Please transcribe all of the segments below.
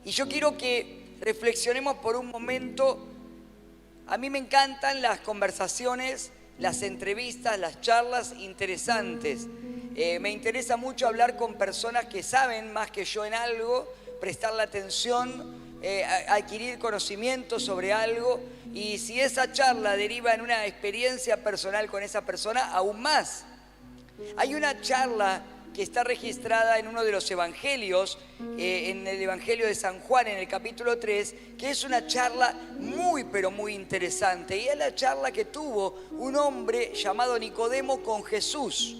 Y yo quiero que reflexionemos por un momento. A mí me encantan las conversaciones, las entrevistas, las charlas interesantes. Me interesa mucho hablar con personas que saben más que yo en algo, prestarle atención, adquirir conocimiento sobre algo, y si esa charla deriva en una experiencia personal con esa persona, aún más. Hay una charla que está registrada en uno de los evangelios, en el Evangelio de San Juan, en el capítulo 3, que es una charla muy, pero muy interesante. Y es la charla que tuvo un hombre llamado Nicodemo con Jesús.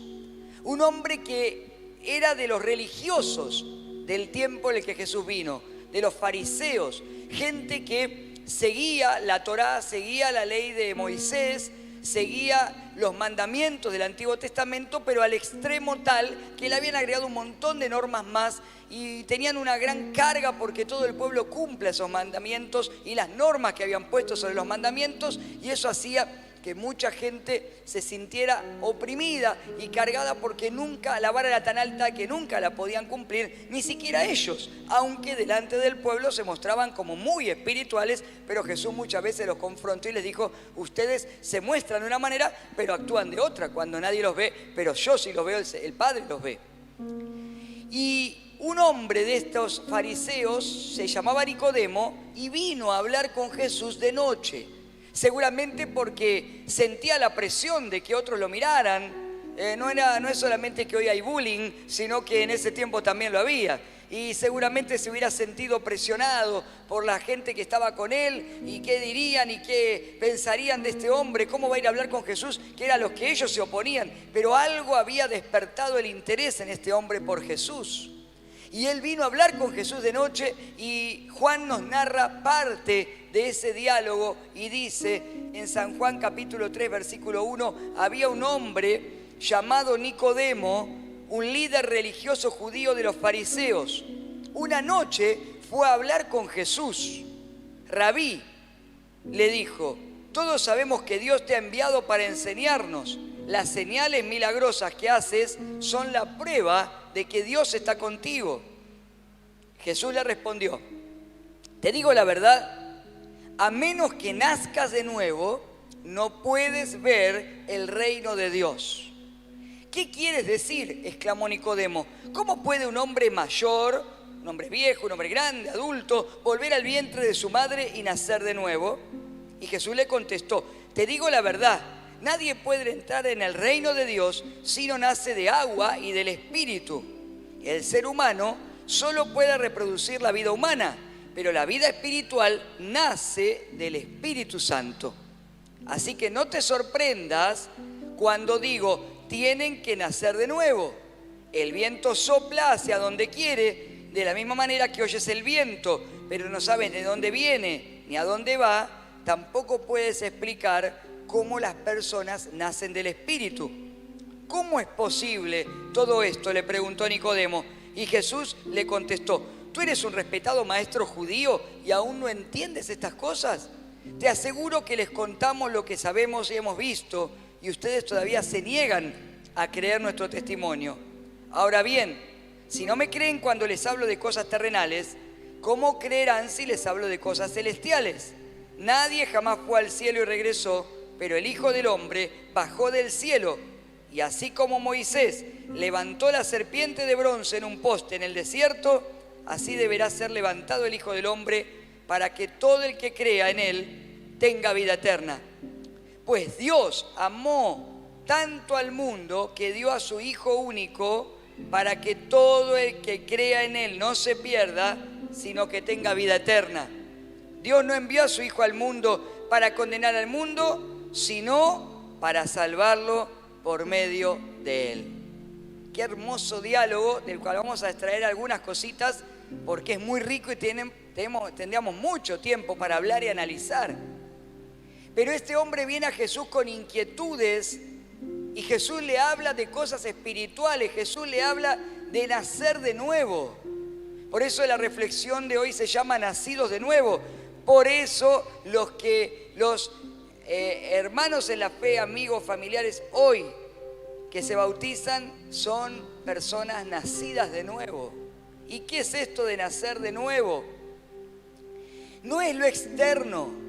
Un hombre que era de los religiosos del tiempo en el que Jesús vino, de los fariseos, gente que seguía la Torá, seguía la ley de Moisés, seguía los mandamientos del Antiguo Testamento, pero al extremo tal que le habían agregado un montón de normas más y tenían una gran carga porque todo el pueblo cumple esos mandamientos y las normas que habían puesto sobre los mandamientos, y eso hacía que mucha gente se sintiera oprimida y cargada porque nunca, la vara era tan alta que nunca la podían cumplir, ni siquiera ellos, aunque delante del pueblo se mostraban como muy espirituales, pero Jesús muchas veces los confrontó y les dijo: ustedes se muestran de una manera, pero actúan de otra cuando nadie los ve, pero yo sí los veo, el Padre los ve. Y un hombre de estos fariseos se llamaba Nicodemo y vino a hablar con Jesús de noche. Seguramente porque sentía la presión de que otros lo miraran. No es solamente que hoy hay bullying, sino que en ese tiempo también lo había. Y seguramente se hubiera sentido presionado por la gente que estaba con él, y qué dirían y qué pensarían de este hombre, cómo va a ir a hablar con Jesús, que era a los que ellos se oponían. Pero algo había despertado el interés en este hombre por Jesús. Y él vino a hablar con Jesús de noche, y Juan nos narra parte de ese diálogo y dice en San Juan capítulo 3 versículo 1: había un hombre llamado Nicodemo, un líder religioso judío de los fariseos. Una noche fue a hablar con Jesús. Rabí, le dijo, todos sabemos que Dios te ha enviado para enseñarnos. Las señales milagrosas que haces son la prueba de que Dios está contigo. Jesús le respondió: te digo la verdad, a menos que nazcas de nuevo, no puedes ver el reino de Dios. ¿Qué quieres decir?, exclamó Nicodemo. ¿Cómo puede un hombre mayor, un hombre viejo, un hombre grande, adulto, volver al vientre de su madre y nacer de nuevo? Y Jesús le contestó: te digo la verdad, nadie puede entrar en el reino de Dios si no nace de agua y del Espíritu. El ser humano solo puede reproducir la vida humana, pero la vida espiritual nace del Espíritu Santo. Así que no te sorprendas cuando digo: tienen que nacer de nuevo. El viento sopla hacia donde quiere, de la misma manera que oyes el viento, pero no sabes de dónde viene ni a dónde va. Tampoco puedes explicar cómo las personas nacen del Espíritu. ¿Cómo es posible todo esto?, le preguntó Nicodemo. Y Jesús le contestó: ¿tú eres un respetado maestro judío y aún no entiendes estas cosas? Te aseguro que les contamos lo que sabemos y hemos visto, y ustedes todavía se niegan a creer nuestro testimonio. Ahora bien, si no me creen cuando les hablo de cosas terrenales, ¿cómo creerán si les hablo de cosas celestiales? Nadie jamás fue al cielo y regresó, pero el Hijo del Hombre bajó del cielo. Y así como Moisés levantó la serpiente de bronce en un poste en el desierto, así deberá ser levantado el Hijo del Hombre, para que todo el que crea en él tenga vida eterna. Pues Dios amó tanto al mundo que dio a su Hijo único, para que todo el que crea en él no se pierda, sino que tenga vida eterna. Dios no envió a su Hijo al mundo para condenar al mundo, sino para salvarlo por medio de él. Qué hermoso diálogo, del cual vamos a extraer algunas cositas, porque es muy rico y tendríamos mucho tiempo para hablar y analizar. Pero este hombre viene a Jesús con inquietudes, y Jesús le habla de cosas espirituales. Jesús le habla de nacer de nuevo. Por eso la reflexión de hoy se llama Nacidos de Nuevo. Por eso los hermanos en la fe, amigos, familiares, hoy que se bautizan son personas nacidas de nuevo. ¿Y qué es esto de nacer de nuevo? no es lo externo.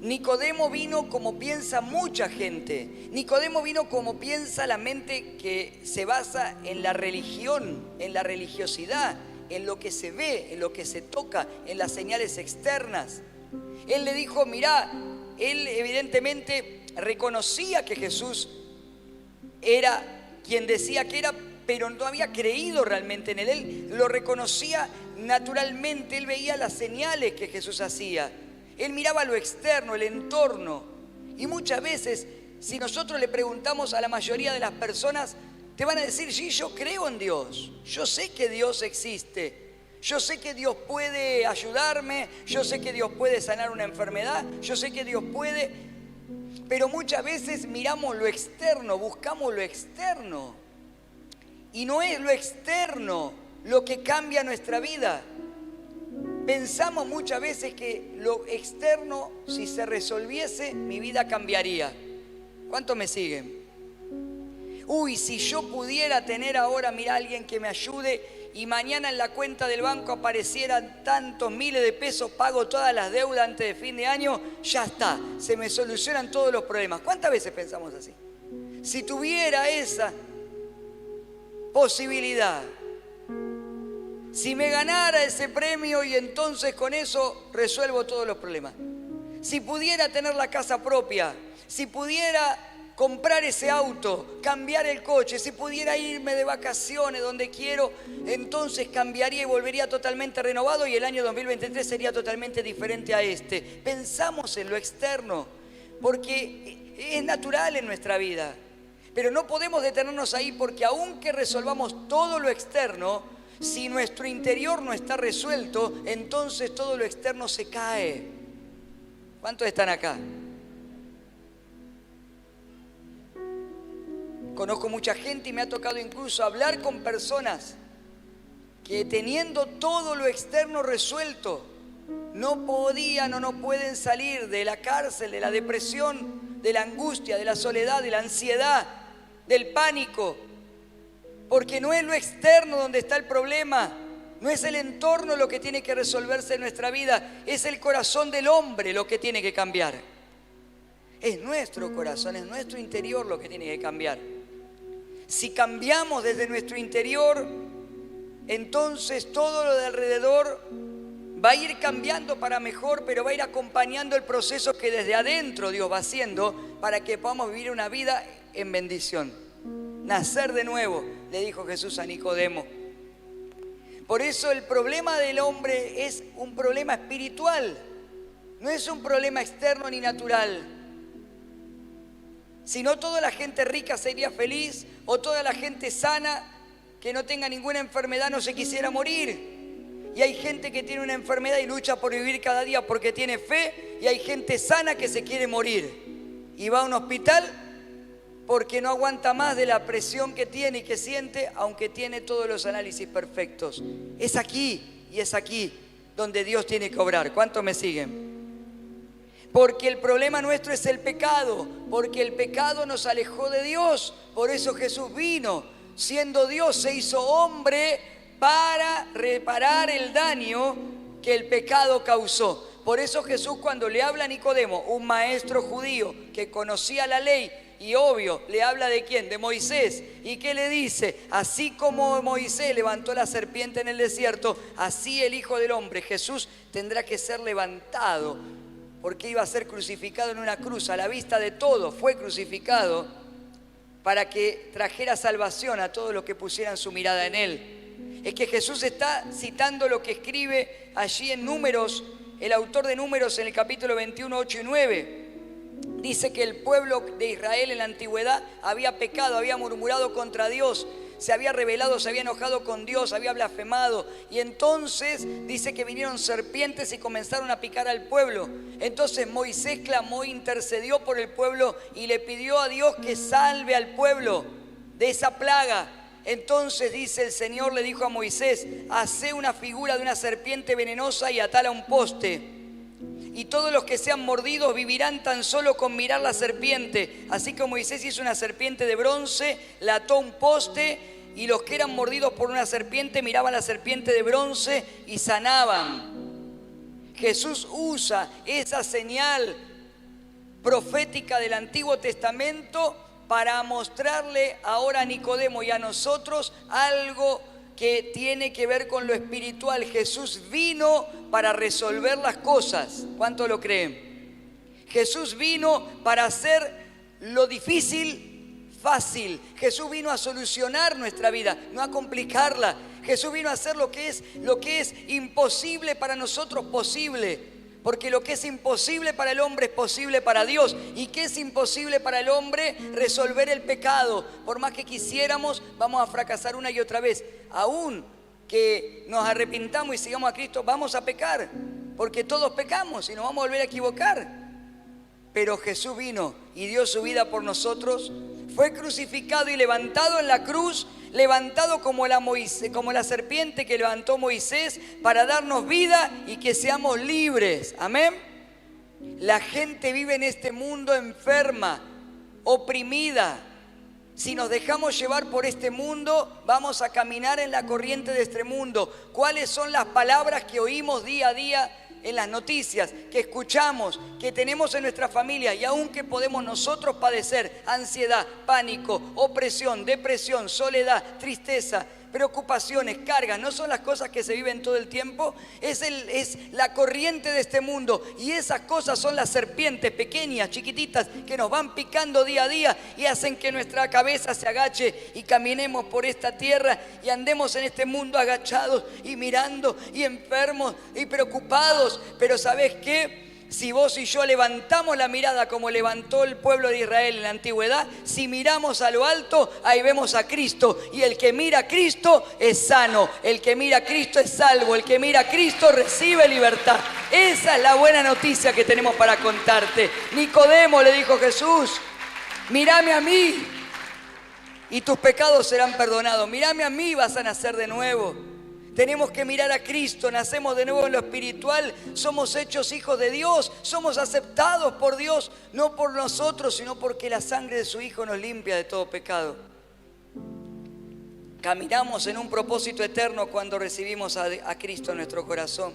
Nicodemo vino como piensa mucha gente. Nicodemo vino como piensa la mente que se basa en la religión, en la religiosidad, en lo que se ve, en lo que se toca, en las señales externas. Él le dijo, mirá, él evidentemente reconocía que Jesús era quien decía que era, pero no había creído realmente en él. Él lo reconocía naturalmente, él veía las señales que Jesús hacía. Él miraba lo externo, el entorno. Y muchas veces, si nosotros le preguntamos a la mayoría de las personas, te van a decir, sí, yo creo en Dios. Yo sé que Dios existe. Yo sé que Dios puede ayudarme. Yo sé que Dios puede sanar una enfermedad. Yo sé que Dios puede. Pero muchas veces miramos lo externo, buscamos lo externo. Y no es lo externo lo que cambia nuestra vida. Pensamos muchas veces que lo externo, si se resolviese, mi vida cambiaría. ¿Cuántos me siguen? Uy, si yo pudiera tener ahora, mira, alguien que me ayude y mañana en la cuenta del banco aparecieran tantos miles de pesos, pago todas las deudas antes de fin de año, ya está, se me solucionan todos los problemas. ¿Cuántas veces pensamos así? Si tuviera esa posibilidad, si me ganara ese premio y entonces con eso resuelvo todos los problemas. Si pudiera tener la casa propia, si pudiera comprar ese auto, cambiar el coche, si pudiera irme de vacaciones donde quiero, entonces cambiaría y volvería totalmente renovado y el año 2023 sería totalmente diferente a este. Pensamos en lo externo porque es natural en nuestra vida, pero no podemos detenernos ahí porque aunque resolvamos todo lo externo, si nuestro interior no está resuelto, entonces todo lo externo se cae. ¿Cuántos están acá? Conozco mucha gente y me ha tocado incluso hablar con personas que teniendo todo lo externo resuelto, no podían o no pueden salir de la cárcel, de la depresión, de la angustia, de la soledad, de la ansiedad, del pánico. Porque no es lo externo donde está el problema, no es el entorno lo que tiene que resolverse en nuestra vida, es el corazón del hombre lo que tiene que cambiar. Es nuestro corazón, es nuestro interior lo que tiene que cambiar. Si cambiamos desde nuestro interior, entonces todo lo de alrededor va a ir cambiando para mejor, pero va a ir acompañando el proceso que desde adentro Dios va haciendo para que podamos vivir una vida en bendición. Nacer de nuevo, le dijo Jesús a Nicodemo. Por eso el problema del hombre es un problema espiritual, no es un problema externo ni natural. Si no, toda la gente rica sería feliz, o toda la gente sana que no tenga ninguna enfermedad no se quisiera morir. Y hay gente que tiene una enfermedad y lucha por vivir cada día porque tiene fe, y hay gente sana que se quiere morir y va a un hospital porque no aguanta más de la presión que tiene y que siente, aunque tiene todos los análisis perfectos. Es aquí y es aquí donde Dios tiene que obrar. ¿Cuántos me siguen? Porque el problema nuestro es el pecado, porque el pecado nos alejó de Dios. Por eso Jesús vino, siendo Dios, se hizo hombre para reparar el daño que el pecado causó. Por eso Jesús, cuando le habla a Nicodemo, un maestro judío que conocía la ley, y obvio, le habla de quién, de Moisés. ¿Y qué le dice? Así como Moisés levantó la serpiente en el desierto, así el Hijo del Hombre, Jesús, tendrá que ser levantado, porque iba a ser crucificado en una cruz. A la vista de todos fue crucificado para que trajera salvación a todos los que pusieran su mirada en él. Es que Jesús está citando lo que escribe allí en Números, el autor de Números en el capítulo 21, 8 y 9. Dice que el pueblo de Israel en la antigüedad había pecado, había murmurado contra Dios, se había rebelado, se había enojado con Dios, había blasfemado. Y entonces dice que vinieron serpientes y comenzaron a picar al pueblo. Entonces Moisés clamó, intercedió por el pueblo y le pidió a Dios que salve al pueblo de esa plaga. Entonces dice el Señor, le dijo a Moisés, hacé una figura de una serpiente venenosa y atala a un poste. Y todos los que sean mordidos vivirán tan solo con mirar la serpiente. Así que Moisés hizo una serpiente de bronce, la ató a un poste, y los que eran mordidos por una serpiente miraban la serpiente de bronce y sanaban. Jesús usa esa señal profética del Antiguo Testamento para mostrarle ahora a Nicodemo y a nosotros algo que tiene que ver con lo espiritual. Jesús vino para resolver las cosas. ¿Cuánto lo creen? Jesús vino para hacer lo difícil fácil. Jesús vino a solucionar nuestra vida, no a complicarla. Jesús vino a hacer lo que es imposible para nosotros posible. Porque lo que es imposible para el hombre es posible para Dios. ¿Y qué es imposible para el hombre? Resolver el pecado. Por más que quisiéramos, vamos a fracasar una y otra vez. Aún que nos arrepintamos y sigamos a Cristo, vamos a pecar. Porque todos pecamos y nos vamos a volver a equivocar. Pero Jesús vino y dio su vida por nosotros. Fue crucificado y levantado en la cruz, levantado como la serpiente que levantó Moisés para darnos vida y que seamos libres. Amén. La gente vive en este mundo enferma, oprimida. Si nos dejamos llevar por este mundo, vamos a caminar en la corriente de este mundo. ¿Cuáles son las palabras que oímos día a día en las noticias, que escuchamos, que tenemos en nuestra familia? Y aunque podemos nosotros padecer ansiedad, pánico, opresión, depresión, soledad, tristeza, preocupaciones, cargas, no son las cosas que se viven todo el tiempo, es la corriente de este mundo. Y esas cosas son las serpientes pequeñas, chiquititas, que nos van picando día a día y hacen que nuestra cabeza se agache y caminemos por esta tierra y andemos en este mundo agachados y mirando y enfermos y preocupados. Pero ¿sabes qué? Si vos y yo levantamos la mirada como levantó el pueblo de Israel en la antigüedad, si miramos a lo alto, ahí vemos a Cristo. Y el que mira a Cristo es sano, el que mira a Cristo es salvo, el que mira a Cristo recibe libertad. Esa es la buena noticia que tenemos para contarte. Nicodemo, le dijo Jesús, mírame a mí y tus pecados serán perdonados. Mírame a mí, vas a nacer de nuevo. Tenemos que mirar a Cristo, nacemos de nuevo en lo espiritual, somos hechos hijos de Dios, somos aceptados por Dios, no por nosotros, sino porque la sangre de su Hijo nos limpia de todo pecado. Caminamos en un propósito eterno cuando recibimos a Cristo en nuestro corazón.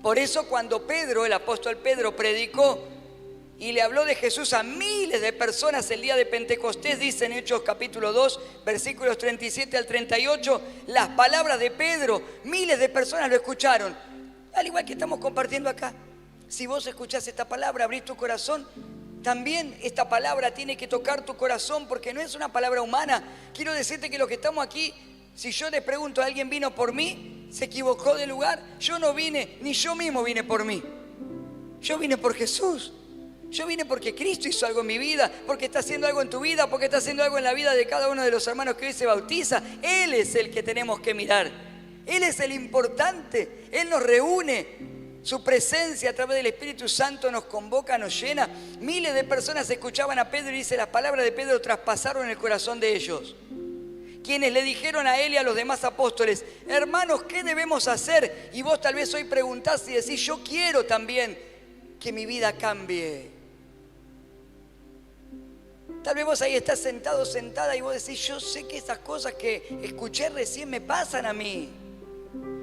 Por eso cuando Pedro, el apóstol Pedro, predicó y le habló de Jesús a miles de personas el día de Pentecostés, dice en Hechos capítulo 2, versículos 37 al 38, las palabras de Pedro, miles de personas lo escucharon. Al igual que estamos compartiendo acá. Si vos escuchás esta palabra, abrís tu corazón, también esta palabra tiene que tocar tu corazón porque no es una palabra humana. Quiero decirte que los que estamos aquí, si yo les pregunto, ¿alguien vino por mí? ¿Se equivocó de lugar? Yo no vine, ni yo mismo vine por mí. Yo vine por Jesús. Yo vine porque Cristo hizo algo en mi vida, porque está haciendo algo en tu vida, porque está haciendo algo en la vida de cada uno de los hermanos que hoy se bautiza. Él es el que tenemos que mirar. Él es el importante. Él nos reúne. Su presencia a través del Espíritu Santo nos convoca, nos llena. Miles de personas escuchaban a Pedro y dice, las palabras de Pedro traspasaron el corazón de ellos. Quienes le dijeron a él y a los demás apóstoles, hermanos, ¿qué debemos hacer? Y vos tal vez hoy preguntás y decís, yo quiero también que mi vida cambie. Tal vez vos ahí estás sentado, sentada y vos decís, yo sé que esas cosas que escuché recién me pasan a mí.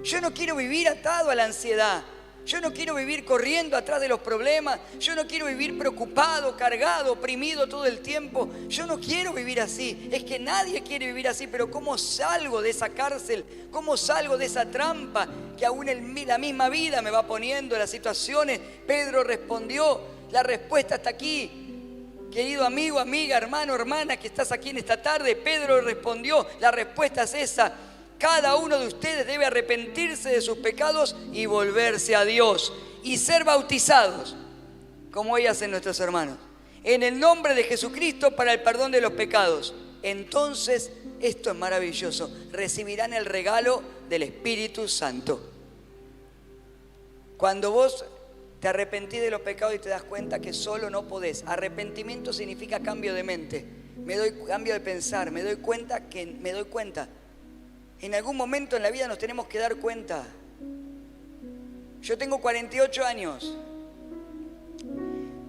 Yo no quiero vivir atado a la ansiedad. Yo no quiero vivir corriendo atrás de los problemas. Yo no quiero vivir preocupado, cargado, oprimido todo el tiempo. Yo no quiero vivir así. Es que nadie quiere vivir así. Pero ¿cómo salgo de esa cárcel? ¿Cómo salgo de esa trampa que aún la misma vida me va poniendo, las situaciones? Pedro respondió, la respuesta está aquí. Querido amigo, amiga, hermano, hermana que estás aquí en esta tarde, Pedro respondió, la respuesta es esa. Cada uno de ustedes debe arrepentirse de sus pecados y volverse a Dios y ser bautizados, como hoy hacen nuestros hermanos, en el nombre de Jesucristo para el perdón de los pecados. Entonces, esto es maravilloso, recibirán el regalo del Espíritu Santo. Cuando vos te arrepentís de los pecados y te das cuenta que solo no podés. Arrepentimiento significa cambio de mente. Cambio de pensar. Me doy cuenta. En algún momento en la vida nos tenemos que dar cuenta. Yo tengo 48 años.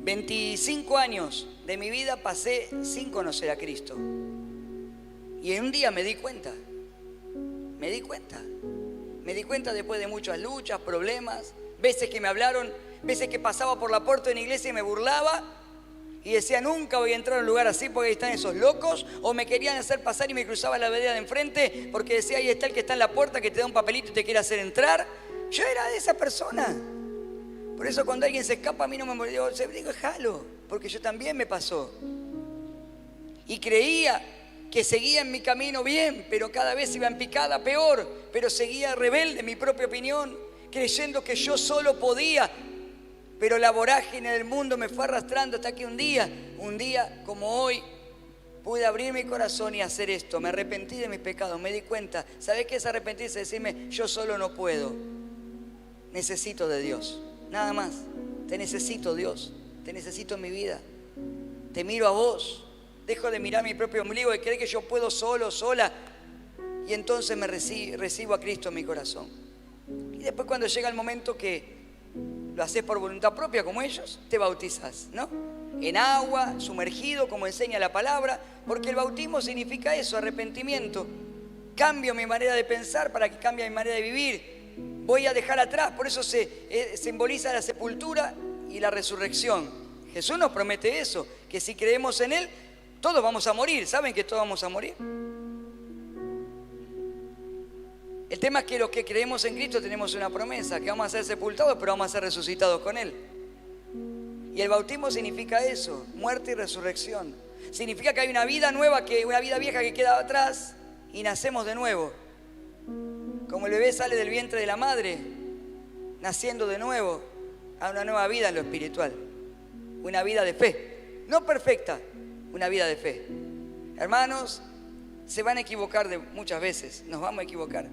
25 años de mi vida pasé sin conocer a Cristo. Y en un día me di cuenta. Me di cuenta después de muchas luchas, problemas. veces que me hablaron, veces que pasaba por la puerta de una iglesia y me burlaba y decía, nunca voy a entrar a un lugar así porque ahí están esos locos, o me querían hacer pasar y me cruzaba la vereda de enfrente porque decía, ahí está el que está en la puerta que te da un papelito y te quiere hacer entrar. Yo era de esa persona. Por eso cuando alguien se escapa a mí no me digo, déjalo, porque yo también me pasó. Y creía que seguía en mi camino bien, pero cada vez iba en picada peor, pero seguía rebelde en mi propia opinión, creyendo que yo solo podía. Pero la vorágine del mundo me fue arrastrando hasta que un día como hoy, pude abrir mi corazón y hacer esto. Me arrepentí de mis pecados, me di cuenta. ¿Sabés qué es arrepentirse? Decirme, yo solo no puedo. Necesito de Dios, nada más. Te necesito, Dios, te necesito en mi vida. Te miro a vos, dejo de mirar mi propio ombligo y creer que yo puedo solo, sola. Y entonces me recibo a Cristo en mi corazón. Y después cuando llega el momento que lo haces por voluntad propia como ellos, te bautizás, ¿no? En agua, sumergido, como enseña la palabra, porque el bautismo significa eso, arrepentimiento. Cambio mi manera de pensar para que cambie mi manera de vivir. Voy a dejar atrás, por eso se simboliza la sepultura y la resurrección. Jesús nos promete eso, que si creemos en Él, todos vamos a morir. ¿Saben que todos vamos a morir? El tema es que los que creemos en Cristo tenemos una promesa, que vamos a ser sepultados, pero vamos a ser resucitados con Él. Y el bautismo significa eso, muerte y resurrección. Significa que hay una vida nueva, una vida vieja que queda atrás y nacemos de nuevo. Como el bebé sale del vientre de la madre, naciendo de nuevo a una nueva vida en lo espiritual. Una vida de fe, no perfecta, una vida de fe. Hermanos, se van a equivocar muchas veces, nos vamos a equivocar.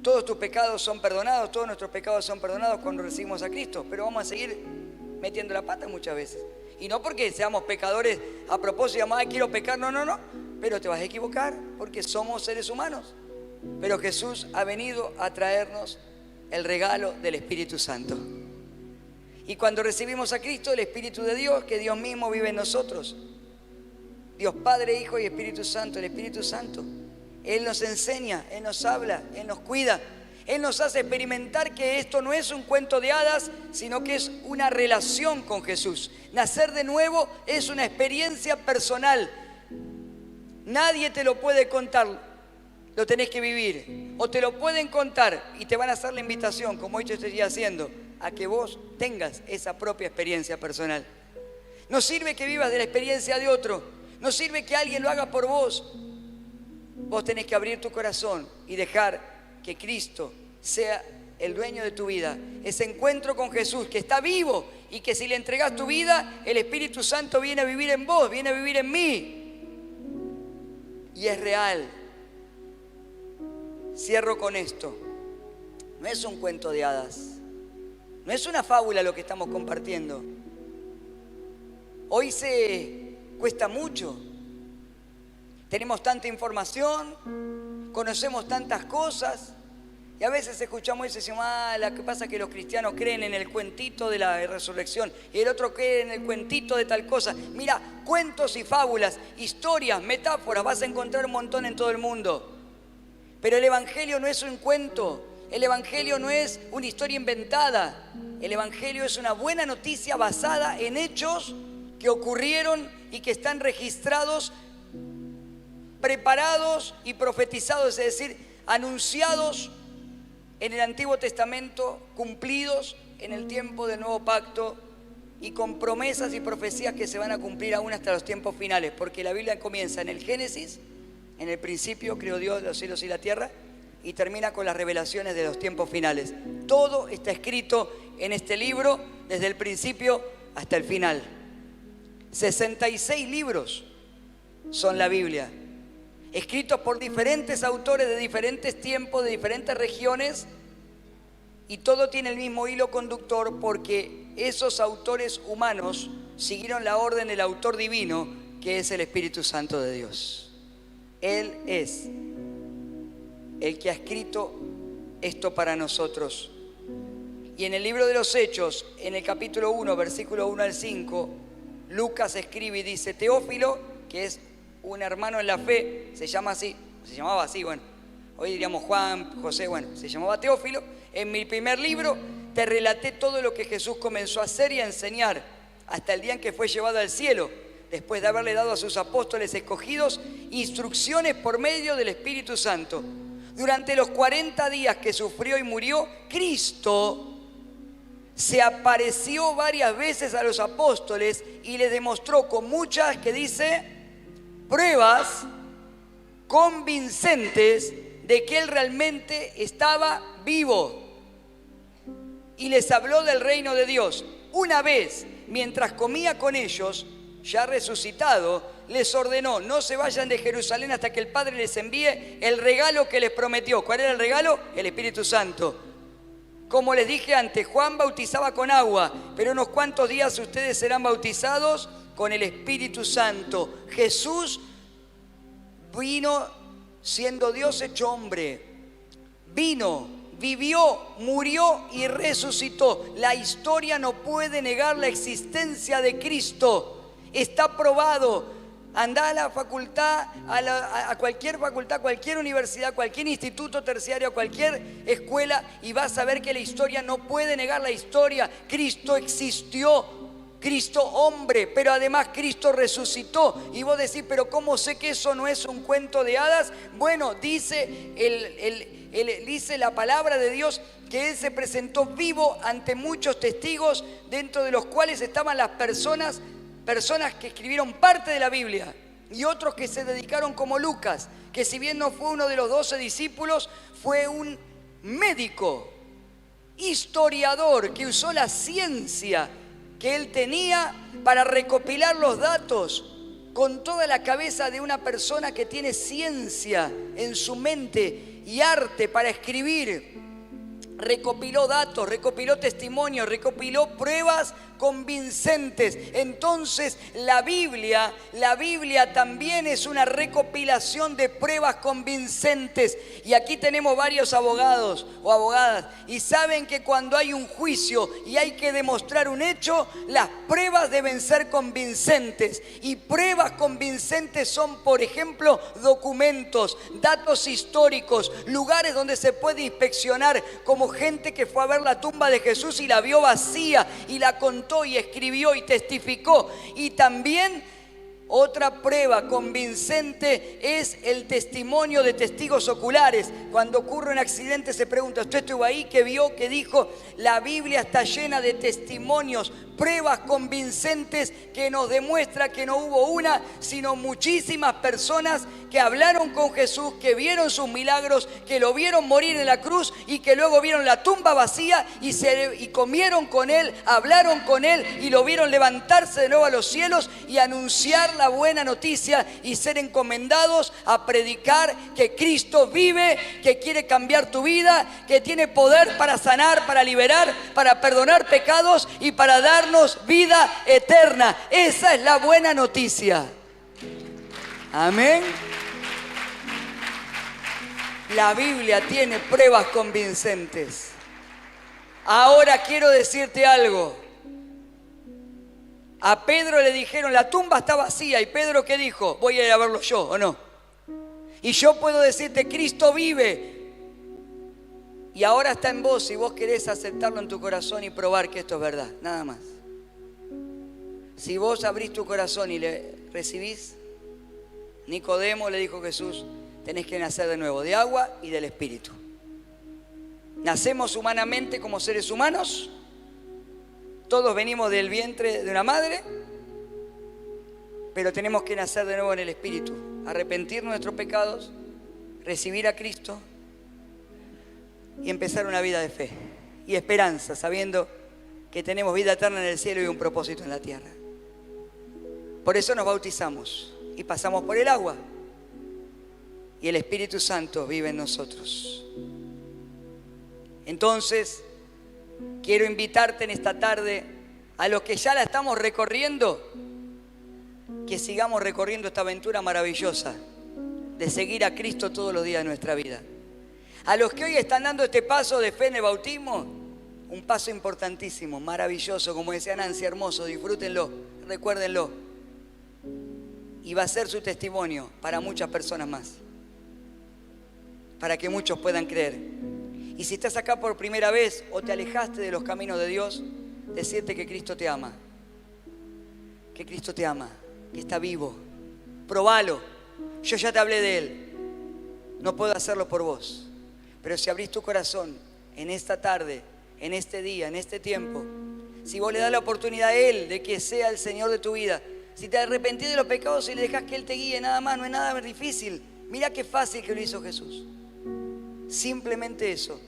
Todos tus pecados son perdonados, todos nuestros pecados son perdonados cuando recibimos a Cristo, pero vamos a seguir metiendo la pata muchas veces. Y no porque seamos pecadores a propósito, digamos, ay, quiero pecar, no, pero te vas a equivocar porque somos seres humanos. Pero Jesús ha venido a traernos el regalo del Espíritu Santo. Y cuando recibimos a Cristo, el Espíritu de Dios, que Dios mismo vive en nosotros. Dios Padre, Hijo y Espíritu Santo, el Espíritu Santo. Él nos enseña, Él nos habla, Él nos cuida. Él nos hace experimentar que esto no es un cuento de hadas, sino que es una relación con Jesús. Nacer de nuevo es una experiencia personal. Nadie te lo puede contar, lo tenés que vivir. O te lo pueden contar y te van a hacer la invitación, como hoy te estoy haciendo, a que vos tengas esa propia experiencia personal. No sirve que vivas de la experiencia de otro, no sirve que alguien lo haga por vos. Vos tenés que abrir tu corazón y dejar que Cristo sea el dueño de tu vida. Ese encuentro con Jesús que está vivo y que si le entregás tu vida, el Espíritu Santo viene a vivir en vos, viene a vivir en mí. Y es real. Cierro con esto. No es un cuento de hadas. No es una fábula lo que estamos compartiendo. Hoy se cuesta mucho. Tenemos tanta información, conocemos tantas cosas y a veces escuchamos eso y decimos, lo que pasa es que los cristianos creen en el cuentito de la resurrección y el otro cree en el cuentito de tal cosa. Mira, cuentos y fábulas, historias, metáforas, vas a encontrar un montón en todo el mundo. Pero el Evangelio no es un cuento, el Evangelio no es una historia inventada. El Evangelio es una buena noticia basada en hechos que ocurrieron y que están registrados, preparados y profetizados, es decir, anunciados en el Antiguo Testamento, cumplidos en el tiempo del Nuevo Pacto y con promesas y profecías que se van a cumplir aún hasta los tiempos finales, porque la Biblia comienza en el Génesis, en el principio creó Dios los cielos y la tierra, y termina con las revelaciones de los tiempos finales. Todo está escrito en este libro desde el principio hasta el final. 66 libros son la Biblia, escritos por diferentes autores de diferentes tiempos, de diferentes regiones, y todo tiene el mismo hilo conductor porque esos autores humanos siguieron la orden del autor divino, que es el Espíritu Santo de Dios. Él es el que ha escrito esto para nosotros. Y en el libro de los Hechos, en el capítulo 1, versículo 1 al 5, Lucas escribe y dice, Teófilo, que es un hermano en la fe, se llamaba así, bueno, hoy diríamos Juan, José, bueno, se llamaba Teófilo, en mi primer libro, te relaté todo lo que Jesús comenzó a hacer y a enseñar hasta el día en que fue llevado al cielo, después de haberle dado a sus apóstoles escogidos instrucciones por medio del Espíritu Santo. Durante los 40 días que sufrió y murió, Cristo se apareció varias veces a los apóstoles y les demostró con muchas, que dice, pruebas convincentes de que Él realmente estaba vivo. Y les habló del reino de Dios. Una vez, mientras comía con ellos, ya resucitado, les ordenó: no se vayan de Jerusalén hasta que el Padre les envíe el regalo que les prometió. ¿Cuál era el regalo? El Espíritu Santo. Como les dije antes, Juan bautizaba con agua, pero unos cuantos días ustedes serán bautizados con el Espíritu Santo. Jesús vino siendo Dios hecho hombre. Vino, vivió, murió y resucitó. La historia no puede negar la existencia de Cristo. Está probado. Andá a la facultad, a cualquier facultad, cualquier universidad, cualquier instituto terciario, cualquier escuela, y vas a ver que la historia no puede negar la historia. Cristo existió, Cristo hombre, pero además Cristo resucitó. Y vos decís, pero ¿cómo sé que eso no es un cuento de hadas? Bueno, dice dice la palabra de Dios que Él se presentó vivo ante muchos testigos, dentro de los cuales estaban las personas que escribieron parte de la Biblia, y otros que se dedicaron, como Lucas, que si bien no fue uno de los 12 discípulos, fue un médico, historiador, que usó la ciencia que él tenía para recopilar los datos, con toda la cabeza de una persona que tiene ciencia en su mente y arte para escribir. Recopiló datos, recopiló testimonios, recopiló pruebas convincentes. Entonces la Biblia también es una recopilación de pruebas convincentes. Y aquí tenemos varios abogados o abogadas, y saben que cuando hay un juicio y hay que demostrar un hecho, las pruebas deben ser convincentes. Y pruebas convincentes son, por ejemplo, documentos, datos históricos, lugares donde se puede inspeccionar, como gente que fue a ver la tumba de Jesús y la vio vacía y la contó y escribió y testificó. Y también otra prueba convincente es el testimonio de testigos oculares. Cuando ocurre un accidente se pregunta: ¿usted estuvo ahí? ¿Qué vio? ¿Qué dijo? La Biblia está llena de testimonios, pruebas convincentes que nos demuestra que no hubo una, sino muchísimas personas que hablaron con Jesús, que vieron sus milagros, que lo vieron morir en la cruz y que luego vieron la tumba vacía y comieron con Él, hablaron con Él y lo vieron levantarse de nuevo a los cielos y anunciar la buena noticia y ser encomendados a predicar que Cristo vive, que quiere cambiar tu vida, que tiene poder para sanar, para liberar, para perdonar pecados y para darnos vida eterna. Esa es la buena noticia. Amén. La Biblia tiene pruebas convincentes. Ahora quiero decirte algo. A Pedro le dijeron: la tumba está vacía. ¿Y Pedro qué dijo? Voy a ir a verlo yo, ¿o no? Y yo puedo decirte: Cristo vive. Y ahora está en vos, si vos querés aceptarlo en tu corazón y probar que esto es verdad. Nada más. Si vos abrís tu corazón y le recibís, Nicodemo le dijo Jesús: tenés que nacer de nuevo, de agua y del Espíritu. Nacemos humanamente como seres humanos. Todos venimos del vientre de una madre, pero tenemos que nacer de nuevo en el Espíritu, arrepentir nuestros pecados, recibir a Cristo y empezar una vida de fe y esperanza, sabiendo que tenemos vida eterna en el cielo y un propósito en la tierra. Por eso nos bautizamos y pasamos por el agua, y el Espíritu Santo vive en nosotros. Entonces, quiero invitarte en esta tarde, a los que ya la estamos recorriendo, que sigamos recorriendo esta aventura maravillosa de seguir a Cristo todos los días de nuestra vida. A los que hoy están dando este paso de fe en el bautismo, un paso importantísimo, maravilloso, como decía Nancy, hermoso, disfrútenlo, recuérdenlo. Y va a ser su testimonio para muchas personas más, para que muchos puedan creer. Y si estás acá por primera vez o te alejaste de los caminos de Dios, decirte que Cristo te ama. Que Cristo te ama, que está vivo. Probalo. Yo ya te hablé de Él. No puedo hacerlo por vos. Pero si abrís tu corazón en esta tarde, en este día, en este tiempo, si vos le das la oportunidad a Él de que sea el Señor de tu vida, si te arrepentís de los pecados y le dejás que Él te guíe, nada más, no es nada difícil. Mira qué fácil que lo hizo Jesús. Simplemente eso.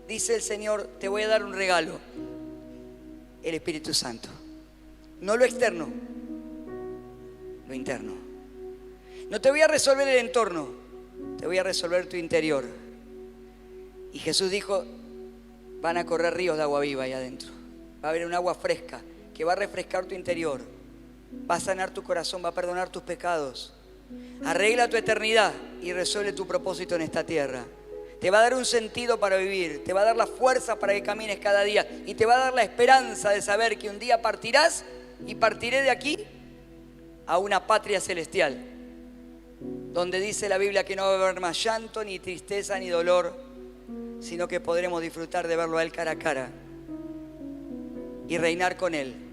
Dice el Señor, te voy a dar un regalo. El Espíritu Santo. No lo externo, lo interno. No te voy a resolver el entorno, te voy a resolver tu interior. Y Jesús dijo, van a correr ríos de agua viva ahí adentro. Va a haber un agua fresca que va a refrescar tu interior. Va a sanar tu corazón, va a perdonar tus pecados. Arregla tu eternidad y resuelve tu propósito en esta tierra. Te va a dar un sentido para vivir, te va a dar la fuerza para que camines cada día y te va a dar la esperanza de saber que un día partirás y partiré de aquí a una patria celestial, donde dice la Biblia que no va a haber más llanto, ni tristeza, ni dolor, sino que podremos disfrutar de verlo a Él cara a cara y reinar con Él